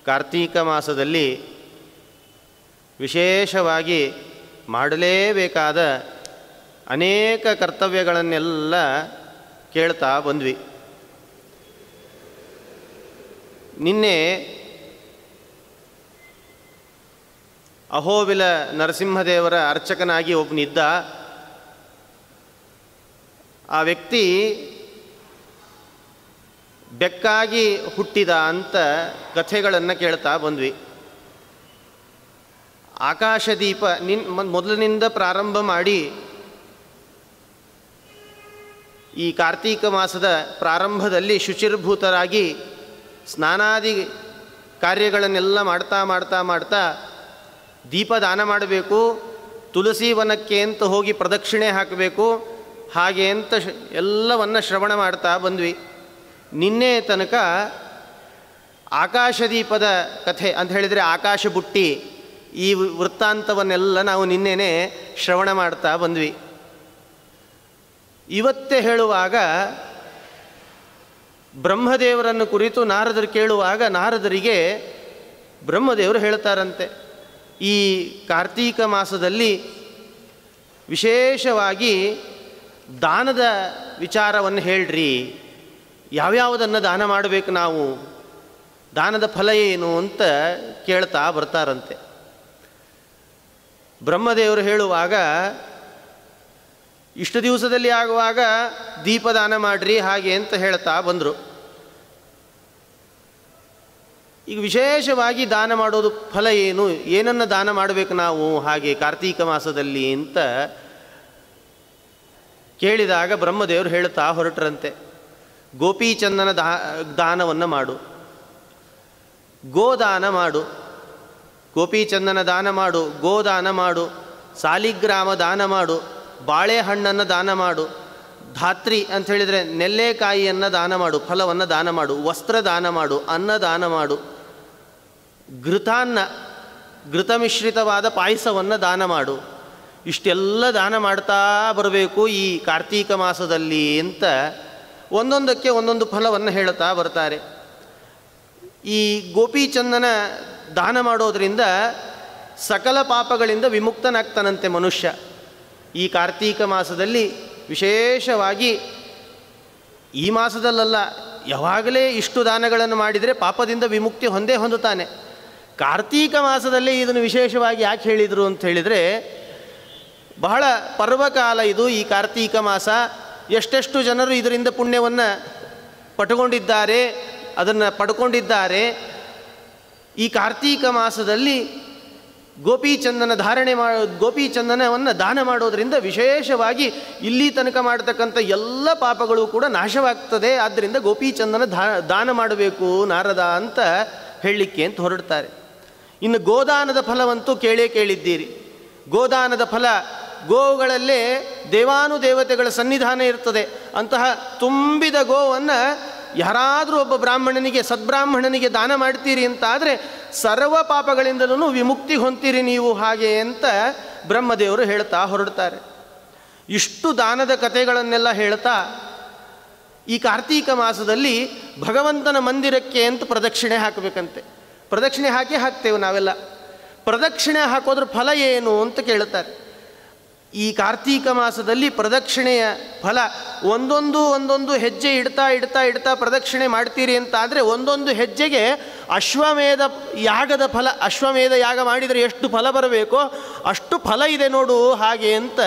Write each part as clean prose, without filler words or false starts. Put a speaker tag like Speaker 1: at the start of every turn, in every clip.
Speaker 1: ಕಾರ್ತೀಕ ಮಾಸದಲ್ಲಿ ವಿಶೇಷವಾಗಿ ಮಾಡಲೇಬೇಕಾದ ಅನೇಕ ಕರ್ತವ್ಯಗಳನ್ನೆಲ್ಲ ಕೇಳ್ತಾ ಬಂದ್ವಿ. ನಿನ್ನೆ ಅಹೋಬಿಲ ನರಸಿಂಹದೇವರ ಅರ್ಚಕನಾಗಿ ಒಬ್ಬನಿದ್ದ. ಆ ವ್ಯಕ್ತಿ ಬೆಕ್ಕಾಗಿ ಹುಟ್ಟಿದ ಅಂತ ಕಥೆಗಳನ್ನು ಕೇಳ್ತಾ ಬಂದ್ವಿ. ಆಕಾಶದೀಪ ಮೊದಲಿನಿಂದ ಪ್ರಾರಂಭ ಮಾಡಿ ಈ ಕಾರ್ತೀಕ ಮಾಸದ ಪ್ರಾರಂಭದಲ್ಲಿ ಶುಚಿರ್ಭೂತರಾಗಿ ಸ್ನಾನಾದಿ ಕಾರ್ಯಗಳನ್ನೆಲ್ಲ ಮಾಡ್ತಾ ಮಾಡ್ತಾ ಮಾಡ್ತಾ ದೀಪದಾನ ಮಾಡಬೇಕು, ತುಳಸಿ ವನಕ್ಕೆ ಅಂತ ಹೋಗಿ ಪ್ರದಕ್ಷಿಣೆ ಹಾಕಬೇಕು, ಹಾಗೆ ಅಂತ ಎಲ್ಲವನ್ನು ಶ್ರವಣ ಮಾಡ್ತಾ ಬಂದ್ವಿ. ನಿನ್ನೆ ತನಕ ಆಕಾಶದೀಪದ ಕಥೆ ಅಂತ ಹೇಳಿದರೆ ಆಕಾಶ ಬುಟ್ಟಿ, ಈ ವೃತ್ತಾಂತವನ್ನೆಲ್ಲ ನಾವು ನಿನ್ನೆನೇ ಶ್ರವಣ ಮಾಡ್ತಾ ಬಂದ್ವಿ. ಇವತ್ತೇ ಹೇಳುವಾಗ ಬ್ರಹ್ಮದೇವರನ್ನು ಕುರಿತು ನಾರದರು ಕೇಳುವಾಗ ನಾರದರಿಗೆ ಬ್ರಹ್ಮದೇವರು ಹೇಳ್ತಾರಂತೆ, ಈ ಕಾರ್ತೀಕ ಮಾಸದಲ್ಲಿ ವಿಶೇಷವಾಗಿ ದಾನದ ವಿಚಾರವನ್ನು ಹೇಳ್ರಿ, ಯಾವ್ಯಾವುದನ್ನು ದಾನ ಮಾಡಬೇಕು, ನಾವು ದಾನದ ಫಲ ಏನು ಅಂತ ಕೇಳ್ತಾ ಬರ್ತಾರಂತೆ. ಬ್ರಹ್ಮದೇವರು ಹೇಳುವಾಗ ಇಷ್ಟು ದಿವಸದಲ್ಲಿ ಆಗುವಾಗ ದೀಪದಾನ ಮಾಡ್ರಿ ಹಾಗೆ ಅಂತ ಹೇಳ್ತಾ ಬಂದರು. ಈಗ ವಿಶೇಷವಾಗಿ ದಾನ ಮಾಡೋದು ಫಲ ಏನು, ಏನನ್ನು ದಾನ ಮಾಡಬೇಕು ನಾವು ಹಾಗೆ ಕಾರ್ತೀಕ ಮಾಸದಲ್ಲಿ ಅಂತ ಕೇಳಿದಾಗ ಬ್ರಹ್ಮದೇವರು ಹೇಳ್ತಾ ಹೊರಟ್ರಂತೆ, ಗೋಪೀಚಂದನ ದಾನವನ್ನು ಮಾಡು, ಗೋದಾನ ಮಾಡು, ಗೋಪೀಚಂದನ ದಾನ ಮಾಡು, ಗೋದಾನ ಮಾಡು, ಸಾಲಿಗ್ರಾಮ ದಾನ ಮಾಡು, ಬಾಳೆಹಣ್ಣನ್ನು ದಾನ ಮಾಡು, ಧಾತ್ರಿ ಅಂತ ಹೇಳಿದರೆ ನೆಲ್ಲೆಕಾಯಿಯನ್ನು ದಾನ ಮಾಡು, ಫಲವನ್ನು ದಾನ ಮಾಡು, ವಸ್ತ್ರ ದಾನ ಮಾಡು, ಅನ್ನ ದಾನ ಮಾಡು, ಘೃತಮಿಶ್ರಿತವಾದ ಪಾಯಸವನ್ನು ದಾನ ಮಾಡು, ಇಷ್ಟೆಲ್ಲ ದಾನ ಮಾಡ್ತಾ ಬರಬೇಕು ಈ ಕಾರ್ತೀಕ ಮಾಸದಲ್ಲಿ ಅಂತ ಒಂದೊಂದಕ್ಕೆ ಒಂದೊಂದು ಫಲವನ್ನು ಹೇಳ್ತಾ ಬರ್ತಾರೆ. ಈ ಗೋಪೀಚಂದನ ದಾನ ಮಾಡೋದರಿಂದ ಸಕಲ ಪಾಪಗಳಿಂದ ವಿಮುಕ್ತನಾಗ್ತಾನಂತೆ ಮನುಷ್ಯ. ಈ ಕಾರ್ತೀಕ ಮಾಸದಲ್ಲಿ ವಿಶೇಷವಾಗಿ ಈ ಮಾಸದಲ್ಲ, ಯಾವಾಗಲೇ ಇಷ್ಟು ದಾನಗಳನ್ನು ಮಾಡಿದರೆ ಪಾಪದಿಂದ ವಿಮುಕ್ತಿ ಹೊಂದುತ್ತಾನೆ. ಕಾರ್ತೀಕ ಮಾಸದಲ್ಲಿ ಇದನ್ನು ವಿಶೇಷವಾಗಿ ಯಾಕೆ ಹೇಳಿದರು ಅಂತ ಹೇಳಿದರೆ, ಬಹಳ ಪರ್ವಕಾಲ ಇದು ಈ ಕಾರ್ತೀಕ ಮಾಸ. ಎಷ್ಟೆಷ್ಟು ಜನರು ಇದರಿಂದ ಪುಣ್ಯವನ್ನು ಪಟ್ಟುಕೊಂಡಿದ್ದಾರೆ, ಅದನ್ನು ಪಡ್ಕೊಂಡಿದ್ದಾರೆ. ಈ ಕಾರ್ತೀಕ ಮಾಸದಲ್ಲಿ ಗೋಪೀಚಂದನವನ್ನು ದಾನ ಮಾಡೋದರಿಂದ ವಿಶೇಷವಾಗಿ ಇಲ್ಲಿ ತನಕ ಮಾಡತಕ್ಕಂಥ ಎಲ್ಲ ಪಾಪಗಳು ಕೂಡ ನಾಶವಾಗ್ತದೆ. ಆದ್ದರಿಂದ ಗೋಪೀಚಂದನ ದಾನ ಮಾಡಬೇಕು ನಾರದ ಅಂತ ಹೇಳಲಿಕ್ಕೆ ಅಂತ ಹೊರಡ್ತಾರೆ. ಇನ್ನು ಗೋದಾನದ ಫಲವಂತೂ ಕೇಳಿದ್ದೀರಿ. ಗೋದಾನದ ಫಲ, ಗೋವುಗಳಲ್ಲೇ ದೇವಾನುದೇವತೆಗಳ ಸನ್ನಿಧಾನ ಇರ್ತದೆ. ಅಂತಹ ತುಂಬಿದ ಗೋವನ್ನು ಯಾರಾದರೂ ಒಬ್ಬ ಬ್ರಾಹ್ಮಣನಿಗೆ, ಸದ್ಬ್ರಾಹ್ಮಣನಿಗೆ ದಾನ ಮಾಡ್ತೀರಿ ಅಂತ ಆದರೆ ಸರ್ವ ಪಾಪಗಳಿಂದಲೂ ವಿಮುಕ್ತಿ ಹೊಂತೀರಿ ನೀವು ಹಾಗೆ ಅಂತ ಬ್ರಹ್ಮದೇವರು ಹೇಳ್ತಾ ಹೊರಡ್ತಾರೆ. ಇಷ್ಟು ದಾನದ ಕಥೆಗಳನ್ನೆಲ್ಲ ಹೇಳ್ತಾ ಈ ಕಾರ್ತೀಕ ಮಾಸದಲ್ಲಿ ಭಗವಂತನ ಮಂದಿರಕ್ಕೆ ಅಂತ ಪ್ರದಕ್ಷಿಣೆ ಹಾಕಬೇಕಂತೆ. ಪ್ರದಕ್ಷಿಣೆ ಹಾಕ್ತೇವೆ ನಾವೆಲ್ಲ. ಪ್ರದಕ್ಷಿಣೆ ಹಾಕೋದ್ರ ಫಲ ಏನು ಅಂತ ಕೇಳ್ತಾರೆ. ಈ ಕಾರ್ತೀಕ ಮಾಸದಲ್ಲಿ ಪ್ರದಕ್ಷಿಣೆಯ ಫಲ ಒಂದೊಂದು ಹೆಜ್ಜೆ ಇಡ್ತಾ ಪ್ರದಕ್ಷಿಣೆ ಮಾಡ್ತೀರಿ ಅಂತ ಆದರೆ ಒಂದೊಂದು ಹೆಜ್ಜೆಗೆ ಅಶ್ವಮೇಧ ಯಾಗದ ಫಲ, ಅಶ್ವಮೇಧ ಯಾಗ ಮಾಡಿದರೆ ಎಷ್ಟು ಫಲ ಬರಬೇಕೋ ಅಷ್ಟು ಫಲ ಇದೆ ನೋಡು ಹಾಗೆ ಅಂತ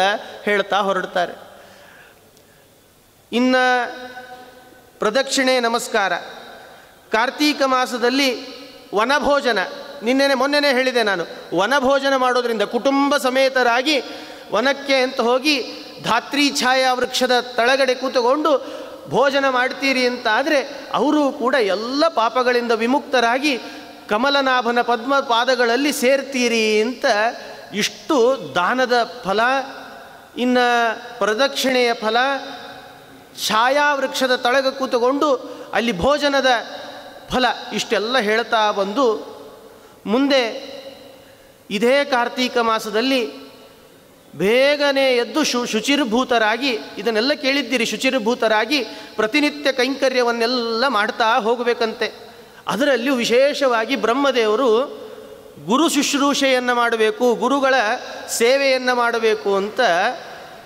Speaker 1: ಹೇಳ್ತಾ ಹೊರಡ್ತಾರೆ. ಇನ್ನು ಪ್ರದಕ್ಷಿಣೆ ನಮಸ್ಕಾರ, ಕಾರ್ತೀಕ ಮಾಸದಲ್ಲಿ ವನಭೋಜನ, ಮೊನ್ನೆನೇ ಹೇಳಿದೆ ನಾನು, ವನಭೋಜನ ಮಾಡೋದ್ರಿಂದ ಕುಟುಂಬ ಸಮೇತರಾಗಿ ವನಕ್ಕೆ ಅಂತ ಹೋಗಿ ಧಾತ್ರಿ ಛಾಯಾ ವೃಕ್ಷದ ತಳಗಡೆ ಕೂತುಕೊಂಡು ಭೋಜನ ಮಾಡ್ತೀರಿ ಅಂತ ಆದರೆ ಅವರು ಕೂಡ ಎಲ್ಲ ಪಾಪಗಳಿಂದ ವಿಮುಕ್ತರಾಗಿ ಕಮಲನಾಭನ ಪದ್ಮ ಪಾದಗಳಲ್ಲಿ ಸೇರ್ತೀರಿ ಅಂತ ಇಷ್ಟು ದಾನದ ಫಲ. ಇನ್ನು ಪ್ರದಕ್ಷಿಣೆಯ ಫಲ, ಛಾಯಾ ವೃಕ್ಷದ ತಳಗ ಕೂತುಕೊಂಡು ಅಲ್ಲಿ ಭೋಜನದ ಫಲ, ಇಷ್ಟೆಲ್ಲ ಹೇಳ್ತಾ ಬಂದು ಮುಂದೆ ಇದೇ ಕಾರ್ತೀಕ ಮಾಸದಲ್ಲಿ ಬೇಗನೆ ಎದ್ದು ಶುಚಿರ್ಭೂತರಾಗಿ, ಇದನ್ನೆಲ್ಲ ಕೇಳಿದ್ದೀರಿ, ಶುಚಿರ್ಭೂತರಾಗಿ ಪ್ರತಿನಿತ್ಯ ಕೈಂಕರ್ಯವನ್ನೆಲ್ಲ ಮಾಡ್ತಾ ಹೋಗಬೇಕಂತೆ. ಅದರಲ್ಲಿಯೂ ವಿಶೇಷವಾಗಿ ಬ್ರಹ್ಮದೇವರು ಗುರು ಶುಶ್ರೂಷೆಯನ್ನು ಮಾಡಬೇಕು, ಗುರುಗಳ ಸೇವೆಯನ್ನು ಮಾಡಬೇಕು ಅಂತ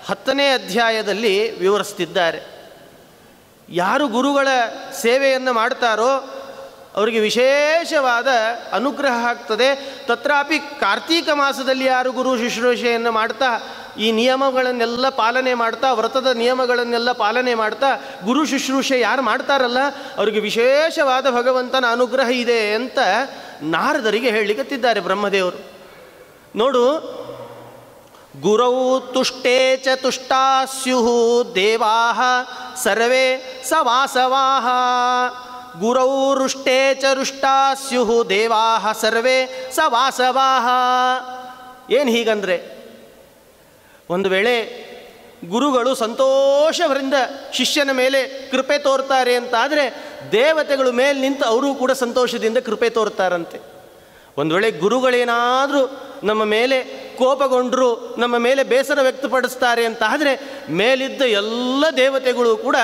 Speaker 1: 10ನೇ ಅಧ್ಯಾಯದಲ್ಲಿ ವಿವರಿಸ್ತಿದ್ದಾರೆ. ಯಾರು ಗುರುಗಳ ಸೇವೆಯನ್ನು ಮಾಡ್ತಾರೋ ಅವರಿಗೆ ವಿಶೇಷವಾದ ಅನುಗ್ರಹ ಆಗ್ತದೆ. ತತ್ರಾಪಿ ಕಾರ್ತೀಕ ಮಾಸದಲ್ಲಿ ಯಾರು ಗುರು ಶುಶ್ರೂಷೆಯನ್ನು ಮಾಡ್ತಾ ಈ ನಿಯಮಗಳನ್ನೆಲ್ಲ ಪಾಲನೆ ಮಾಡ್ತಾ, ವ್ರತದ ನಿಯಮಗಳನ್ನೆಲ್ಲ ಪಾಲನೆ ಮಾಡ್ತಾ ಗುರು ಶುಶ್ರೂಷೆ ಯಾರು ಮಾಡ್ತಾರಲ್ಲ ಅವರಿಗೆ ವಿಶೇಷವಾದ ಭಗವಂತನ ಅನುಗ್ರಹ ಇದೆ ಅಂತ ನಾರದರಿಗೆ ಹೇಳಲಿಕ್ಕತ್ತಿದ್ದಾರೆ ಬ್ರಹ್ಮದೇವರು. ನೋಡು, ಗುರೌ ತುಷ್ಟೇ ಚ ತುಷ್ಟಾ ಸ್ಯುಃ ದೇವಾಃ ಸರ್ವೇ ಸ ವಾಸವಾಃ. ಗುರೌ ರುಷ್ಟೇ ಚ ರುಷ್ಟಾ ಸ್ಯುಃ ದೇವಾಃ ಸರ್ವೇ ಸ ವಾಸವಾಃ. ಏನು ಹೀಗಂದರೆ, ಒಂದು ವೇಳೆ ಗುರುಗಳು ಸಂತೋಷವರಿಂದ ಶಿಷ್ಯನ ಮೇಲೆ ಕೃಪೆ ತೋರ್ತಾರೆ ಅಂತಾದರೆ ದೇವತೆಗಳು ಮೇಲೆ ನಿಂತು ಅವರೂ ಕೂಡ ಸಂತೋಷದಿಂದ ಕೃಪೆ ತೋರ್ತಾರಂತೆ. ಒಂದು ವೇಳೆ ಗುರುಗಳೇನಾದರೂ ನಮ್ಮ ಮೇಲೆ ಕೋಪಗೊಂಡರು, ನಮ್ಮ ಮೇಲೆ ಬೇಸರ ವ್ಯಕ್ತಪಡಿಸ್ತಾರೆ ಅಂತ ಆದರೆ ಮೇಲಿದ್ದ ಎಲ್ಲ ದೇವತೆಗಳು ಕೂಡ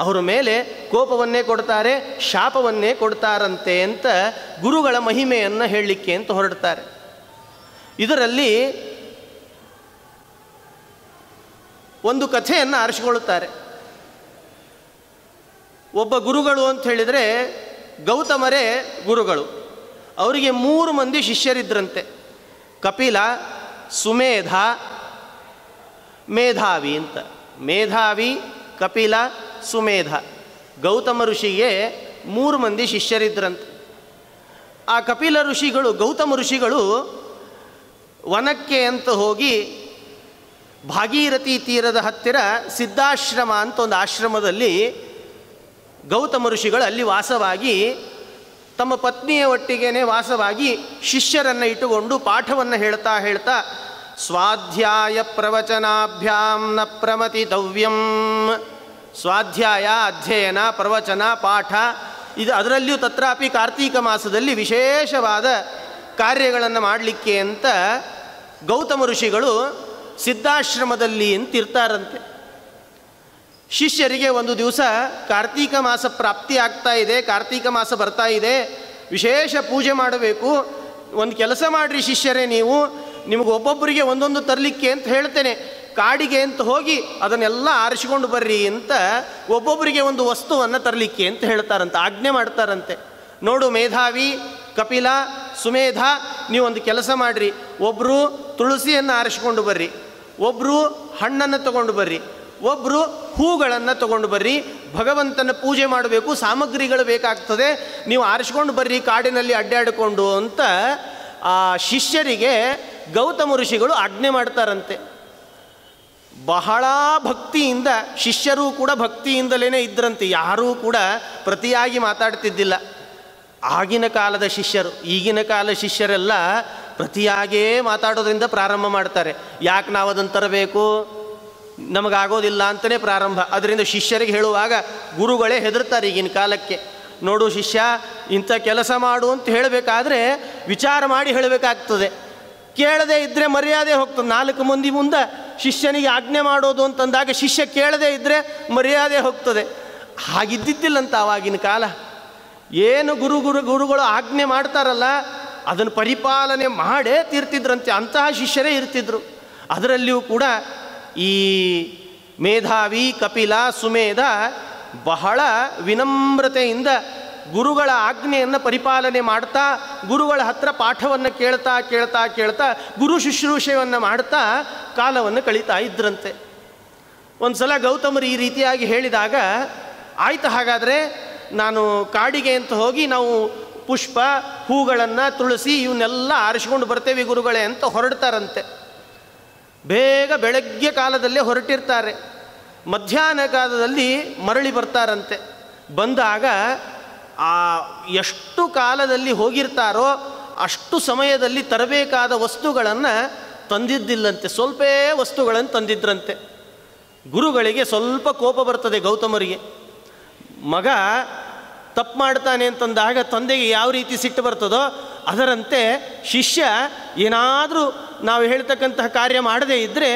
Speaker 1: ಅವರ ಮೇಲೆ ಕೋಪವನ್ನೇ ಕೊಡ್ತಾರೆ, ಶಾಪವನ್ನೇ ಕೊಡ್ತಾರಂತೆ ಅಂತ ಗುರುಗಳ ಮಹಿಮೆಯನ್ನು ಹೇಳಲಿಕ್ಕೆ ಅಂತ ಹೊರಡ್ತಾರೆ. ಇದರಲ್ಲಿ ಒಂದು ಕಥೆಯನ್ನು ಆರಿಸಿಕೊಳ್ಳುತ್ತಾರೆ. ಒಬ್ಬ ಗುರುಗಳು ಅಂತ ಹೇಳಿದರೆ ಗೌತಮರೇ ಗುರುಗಳು. ಅವರಿಗೆ 3 ಮಂದಿ ಶಿಷ್ಯರಿದ್ರಂತೆ. ಕಪಿಲ, ಸುಮೇಧ, ಮೇಧಾವಿ ಅಂತ. ಮೇಧಾವಿ, ಕಪಿಲ, ಸುಮೇಧ. ಗೌತಮ ಋಷಿಗೆ 3 ಮಂದಿ ಶಿಷ್ಯರಿದ್ರಂತೆ. ಆ ಕಪಿಲ ಋಷಿಗಳು, ಗೌತಮ ಋಷಿಗಳು ವನಕ್ಕೆ ಅಂತ ಹೋಗಿ ಭಾಗೀರಥಿ ತೀರದ ಹತ್ತಿರ ಸಿದ್ಧಾಶ್ರಮ ಅಂತ ಒಂದು ಆಶ್ರಮದಲ್ಲಿ ಗೌತಮ ಋಷಿಗಳು ಅಲ್ಲಿ ವಾಸವಾಗಿ, ತಮ್ಮ ಪತ್ನಿಯ ಒಟ್ಟಿಗೇನೆ ವಾಸವಾಗಿ ಶಿಷ್ಯರನ್ನು ಇಟ್ಟುಕೊಂಡು ಪಾಠವನ್ನು ಹೇಳ್ತಾ ಹೇಳ್ತಾ ಸ್ವಾಧ್ಯಾಯ ಪ್ರವಚನಾಭ್ಯಾಂ ನ ಪ್ರಮತಿತವ್ಯಂ. ಸ್ವಾಧ್ಯಾಯ, ಅಧ್ಯಯನ, ಪ್ರವಚನ, ಪಾಠ, ಇದು ಅದರಲ್ಲಿಯೂ ತತ್ರಾಪಿ ಕಾರ್ತೀಕ ಮಾಸದಲ್ಲಿ ವಿಶೇಷವಾದ ಕಾರ್ಯಗಳನ್ನು ಮಾಡಲಿಕ್ಕೆ ಅಂತ ಗೌತಮ ಋಷಿಗಳು ಸಿದ್ಧಾಶ್ರಮದಲ್ಲಿ ಅಂತಿರ್ತಾರಂತೆ. ಶಿಷ್ಯರಿಗೆ ಒಂದು ದಿವಸ ಕಾರ್ತೀಕ ಮಾಸ ಪ್ರಾಪ್ತಿ ಆಗ್ತಾ ಇದೆ, ಕಾರ್ತೀಕ ಮಾಸ ಬರ್ತಾ ಇದೆ, ವಿಶೇಷ ಪೂಜೆ ಮಾಡಬೇಕು, ಒಂದು ಕೆಲಸ ಮಾಡಿರಿ ಶಿಷ್ಯರೇ, ನೀವು ನಿಮಗೆ ಒಬ್ಬೊಬ್ಬರಿಗೆ ಒಂದೊಂದು ತರಲಿಕ್ಕೆ ಅಂತ ಹೇಳ್ತೇನೆ, ಕಾಡಿಗೆ ಅಂತ ಹೋಗಿ ಅದನ್ನೆಲ್ಲ ಆರಿಸಿಕೊಂಡು ಬರ್ರಿ ಅಂತ ಒಬ್ಬೊಬ್ಬರಿಗೆ ಒಂದು ವಸ್ತುವನ್ನು ತರಲಿಕ್ಕೆ ಅಂತ ಹೇಳ್ತಾರಂತೆ, ಆಜ್ಞೆ ಮಾಡ್ತಾರಂತೆ. ನೋಡು ಮೇಧಾವಿ, ಕಪಿಲ, ಸುಮೇಧ, ನೀವೊಂದು ಕೆಲಸ ಮಾಡಿರಿ, ಒಬ್ಬರು ತುಳಸಿಯನ್ನು ಆರಿಸಿಕೊಂಡು ಬರ್ರಿ, ಒಬ್ಬರು ಹಣ್ಣನ್ನು ತಗೊಂಡು ಬರ್ರಿ, ಒಬ್ಬರು ಹೂಗಳನ್ನು ತಗೊಂಡು ಬರ್ರಿ, ಭಗವಂತನ ಪೂಜೆ ಮಾಡಬೇಕು, ಸಾಮಗ್ರಿಗಳು ಬೇಕಾಗ್ತದೆ, ನೀವು ಆರಿಸ್ಕೊಂಡು ಬರ್ರಿ ಕಾಡಿನಲ್ಲಿ ಅಡ್ಡಾಡಿಕೊಂಡು ಅಂತ ಆ ಶಿಷ್ಯರಿಗೆ ಗೌತಮ ಋಷಿಗಳು ಆಜ್ಞೆ ಮಾಡ್ತಾರಂತೆ. ಬಹಳ ಭಕ್ತಿಯಿಂದ, ಶಿಷ್ಯರೂ ಕೂಡ ಭಕ್ತಿಯಿಂದಲೇ ಇದ್ರಂತೆ, ಯಾರೂ ಕೂಡ ಪ್ರತಿಯಾಗಿ ಮಾತಾಡ್ತಿದ್ದಿಲ್ಲ. ಆಗಿನ ಕಾಲದ ಶಿಷ್ಯರು, ಈಗಿನ ಕಾಲ ಶಿಷ್ಯರೆಲ್ಲ ಪ್ರತಿಯಾಗೇ ಮಾತಾಡೋದ್ರಿಂದ ಪ್ರಾರಂಭ ಮಾಡ್ತಾರೆ. ಯಾಕೆ ನಾವು ಅದನ್ನು ತರಬೇಕು, ನಮಗಾಗೋದಿಲ್ಲ ಅಂತಲೇ ಪ್ರಾರಂಭ. ಅದರಿಂದ ಶಿಷ್ಯರಿಗೆ ಹೇಳುವಾಗ ಗುರುಗಳೇ ಹೆದರ್ತಾರೆ ಈಗಿನ ಕಾಲಕ್ಕೆ. ನೋಡು ಶಿಷ್ಯ, ಇಂಥ ಕೆಲಸ ಮಾಡು ಅಂತ ಹೇಳಬೇಕಾದ್ರೆ ವಿಚಾರ ಮಾಡಿ ಹೇಳಬೇಕಾಗ್ತದೆ, ಕೇಳದೇ ಇದ್ದರೆ ಮರ್ಯಾದೆ ಹೋಗ್ತದೆ. 4 ಮಂದಿ ಮುಂದೆ ಶಿಷ್ಯನಿಗೆ ಆಜ್ಞೆ ಮಾಡೋದು ಅಂತಂದಾಗ ಶಿಷ್ಯ ಕೇಳದೇ ಇದ್ದರೆ ಮರ್ಯಾದೆ ಹೋಗ್ತದೆ. ಹಾಗಿದ್ದಿದ್ದಿಲ್ಲಂತ ಆವಾಗಿನ ಕಾಲ. ಏನು ಗುರುಗಳು ಆಜ್ಞೆ ಮಾಡ್ತಾರಲ್ಲ ಅದನ್ನು ಪರಿಪಾಲನೆ ಮಾಡೇ ತೀರ್ತಿದ್ರಂತೆ, ಅಂತಹ ಶಿಷ್ಯರೇ ಇರ್ತಿದ್ರು. ಅದರಲ್ಲಿಯೂ ಕೂಡ ಈ ಮೇಧಾವಿ, ಕಪಿಲ, ಸುಮೇಧ ಬಹಳ ವಿನಮ್ರತೆಯಿಂದ ಗುರುಗಳ ಆಜ್ಞೆಯನ್ನು ಪರಿಪಾಲನೆ ಮಾಡ್ತಾ, ಗುರುಗಳ ಹತ್ರ ಪಾಠವನ್ನು ಕೇಳ್ತಾ ಕೇಳ್ತಾ ಕೇಳ್ತಾ ಗುರು ಶುಶ್ರೂಷೆಯನ್ನು ಮಾಡ್ತಾ ಕಾಲವನ್ನು ಕಳೀತಾ ಇದ್ರಂತೆ. ಒಂದು ಸಲ ಗೌತಮರು ಈ ರೀತಿಯಾಗಿ ಹೇಳಿದಾಗ, ಆಯ್ತು ಹಾಗಾದರೆ ನಾನು ಕಾಡಿಗೆ ಅಂತ ಹೋಗಿ ನಾವು ಪುಷ್ಪ, ಹೂಗಳನ್ನು, ತುಳಸಿ ಇವನ್ನೆಲ್ಲ ಆರಿಸ್ಕೊಂಡು ಬರ್ತೇವೆ ಗುರುಗಳೇ ಅಂತ ಹೊರಡ್ತಾರಂತೆ. ಬೇಗ ಬೆಳಗ್ಗೆ ಕಾಲದಲ್ಲೇ ಹೊರಟಿರ್ತಾರೆ. ಮಧ್ಯಾಹ್ನ ಕಾಲದಲ್ಲಿ ಮರಳಿ ಬರ್ತಾರಂತೆ. ಬಂದಾಗ ಆ ಎಷ್ಟು ಕಾಲದಲ್ಲಿ ಹೋಗಿರ್ತಾರೋ ಅಷ್ಟು ಸಮಯದಲ್ಲಿ ತರಬೇಕಾದ ವಸ್ತುಗಳನ್ನು ತಂದಿದ್ದಿಲ್ಲಂತೆ, ಸ್ವಲ್ಪ ವಸ್ತುಗಳನ್ನು ತಂದಿದ್ರಂತೆ. ಗುರುಗಳಿಗೆ ಸ್ವಲ್ಪ ಕೋಪ ಬರ್ತದೆ ಗೌತಮರಿಗೆ. ಮಗ ತಪ್ಪು ಮಾಡ್ತಾನೆ ಅಂತಂದಾಗ ತಂದೆಗೆ ಯಾವ ರೀತಿ ಸಿಟ್ಟು ಬರ್ತದೋ ಅದರಂತೆ ಶಿಷ್ಯ ಏನಾದರೂ ನಾವು ಹೇಳ್ತಕ್ಕಂತಹ ಕಾರ್ಯ ಮಾಡದೇ ಇದ್ದರೆ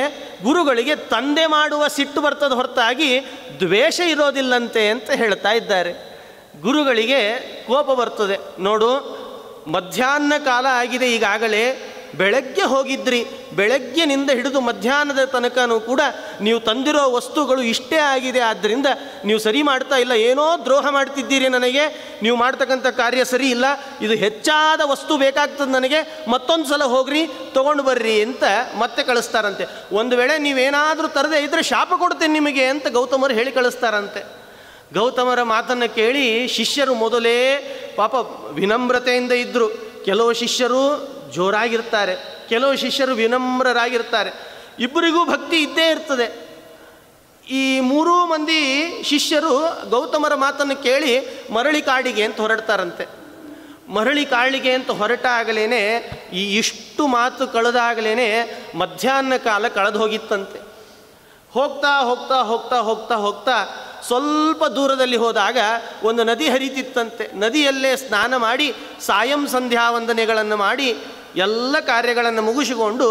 Speaker 1: ಗುರುಗಳಿಗೆ ತಂದೆ ಮಾಡುವ ಸಿಟ್ಟು ಬರ್ತದೆ ಹೊರತಾಗಿ ದ್ವೇಷ ಇರೋದಿಲ್ಲಂತೆ ಅಂತ ಹೇಳ್ತಾ ಇದ್ದಾರೆ. ಗುರುಗಳಿಗೆ ಕೋಪ ಬರ್ತದೆ. ನೋಡು, ಮಧ್ಯಾಹ್ನ ಕಾಲ ಆಗಿದೆ, ಈಗಾಗಲೇ ಬೆಳಗ್ಗೆ ಹೋಗಿದ್ರಿ, ಬೆಳಗ್ಗೆನಿಂದ ಹಿಡಿದು ಮಧ್ಯಾಹ್ನದ ತನಕನೂ ಕೂಡ ನೀವು ತಂದಿರೋ ವಸ್ತುಗಳು ಇಷ್ಟೇ ಆಗಿದೆ, ಆದ್ದರಿಂದ ನೀವು ಸರಿ ಮಾಡ್ತಾ ಇಲ್ಲ, ಏನೋ ದ್ರೋಹ ಮಾಡ್ತಿದ್ದೀರಿ, ನನಗೆ ನೀವು ಮಾಡ್ತಕ್ಕಂಥ ಕಾರ್ಯ ಸರಿ ಇಲ್ಲ, ಇದು ಹೆಚ್ಚಾದ ವಸ್ತು ಬೇಕಾಗ್ತದೆ ನನಗೆ, ಮತ್ತೊಂದು ಸಲ ಹೋಗ್ರಿ ತೊಗೊಂಡು ಬರ್ರಿ ಅಂತ ಮತ್ತೆ ಕಳಿಸ್ತಾರಂತೆ. ಒಂದು ವೇಳೆ ನೀವೇನಾದರೂ ತರದೇ ಇದ್ದರೆ ಶಾಪ ಕೊಡ್ತೇನೆ ನಿಮಗೆ ಅಂತ ಗೌತಮರು ಹೇಳಿ ಕಳಿಸ್ತಾರಂತೆ. ಗೌತಮರ ಮಾತನ್ನು ಕೇಳಿ ಶಿಷ್ಯರು ಮೊದಲೇ ಪಾಪ ವಿನಮ್ರತೆಯಿಂದ ಇದ್ದರು. ಕೆಲವು ಶಿಷ್ಯರು ಜೋರಾಗಿರ್ತಾರೆ, ಕೆಲವು ಶಿಷ್ಯರು ವಿನಮ್ರರಾಗಿರ್ತಾರೆ, ಇಬ್ಬರಿಗೂ ಭಕ್ತಿ ಇದ್ದೇ ಇರ್ತದೆ. ಈ ಮೂರೂ ಮಂದಿ ಶಿಷ್ಯರು ಗೌತಮರ ಮಾತನ್ನು ಕೇಳಿ ಮರಳಿ ಕಾಡಿಗೆ ಅಂತ ಹೊರಡ್ತಾರಂತೆ. ಮರಳಿ ಕಾಡಿಗೆ ಅಂತ ಹೊರಟಾಗಲೇ ಈ ಇಷ್ಟು ಮಾತು ಕಳೆದಾಗಲೇ ಮಧ್ಯಾಹ್ನ ಕಾಲ ಕಳೆದು ಹೋಗಿತ್ತಂತೆ. ಹೋಗ್ತಾ ಹೋಗ್ತಾ ಹೋಗ್ತಾ ಹೋಗ್ತಾ ಹೋಗ್ತಾ ಸ್ವಲ್ಪ ದೂರದಲ್ಲಿ ಹೋದಾಗ ಒಂದು ನದಿ ಹರಿತಿತ್ತಂತೆ. ನದಿಯಲ್ಲೇ ಸ್ನಾನ ಮಾಡಿ ಸಾಯಂ ಸಂಧ್ಯಾ ವಂದನೆಗಳನ್ನು ಮಾಡಿ ಎಲ್ಲ ಕಾರ್ಯಗಳನ್ನು ಮುಗಿಸಿಕೊಂಡು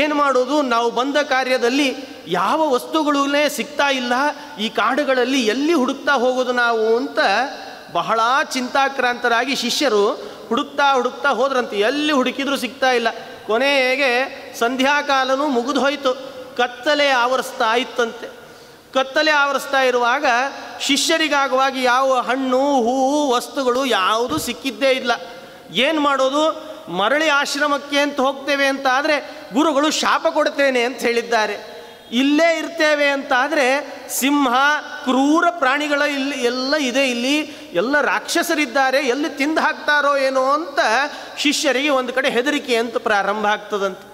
Speaker 1: ಏನು ಮಾಡೋದು, ನಾವು ಬಂದ ಕಾರ್ಯದಲ್ಲಿ ಯಾವ ವಸ್ತುಗಳೇ ಸಿಗ್ತಾ ಇಲ್ಲ, ಈ ಕಾಡುಗಳಲ್ಲಿ ಎಲ್ಲಿ ಹುಡುಕ್ತಾ ಹೋಗೋದು ನಾವು ಅಂತ ಬಹಳ ಚಿಂತಾಕ್ರಾಂತರಾಗಿ ಶಿಷ್ಯರು ಹುಡುಕ್ತಾ ಹುಡುಕ್ತಾ ಹೋದ್ರಂತೆ. ಎಲ್ಲಿ ಹುಡುಕಿದ್ರೂ ಸಿಗ್ತಾ ಇಲ್ಲ. ಕೊನೆಗೆ ಸಂಧ್ಯಾಕಾಲನೂ ಮುಗಿದು ಹೋಯಿತು, ಕತ್ತಲೆ ಆವರಿಸ್ತಾ ಇತ್ತಂತೆ. ಕತ್ತಲೆ ಆವರಿಸ್ತಾ ಇರುವಾಗ ಶಿಷ್ಯರಿಗಾಗುವಾಗ ಯಾವ ಹಣ್ಣು ಹೂವು ವಸ್ತುಗಳು ಯಾವುದೂ ಸಿಕ್ಕಿದ್ದೇ ಇಲ್ಲ. ಏನು ಮಾಡೋದು, ಮರಳಿ ಆಶ್ರಮಕ್ಕೆ ಅಂತ ಹೋಗ್ತೇವೆ ಅಂತ ಆದರೆ ಗುರುಗಳು ಶಾಪ ಕೊಡ್ತೇನೆ ಅಂತ ಹೇಳಿದ್ದಾರೆ. ಇಲ್ಲೇ ಇರ್ತೇವೆ ಅಂತ ಆದರೆ ಸಿಂಹ ಕ್ರೂರ ಪ್ರಾಣಿಗಳ ಇಲ್ಲಿ ಎಲ್ಲ ಇದೆ, ಇಲ್ಲಿ ಎಲ್ಲ ರಾಕ್ಷಸರಿದ್ದಾರೆ, ಎಲ್ಲಿ ತಿಂದು ಹಾಕ್ತಾರೋ ಏನೋ ಅಂತ ಶಿಷ್ಯರಿಗೆ ಒಂದು ಕಡೆ ಹೆದರಿಕೆ ಅಂತ ಪ್ರಾರಂಭ ಆಗ್ತದಂತೆ.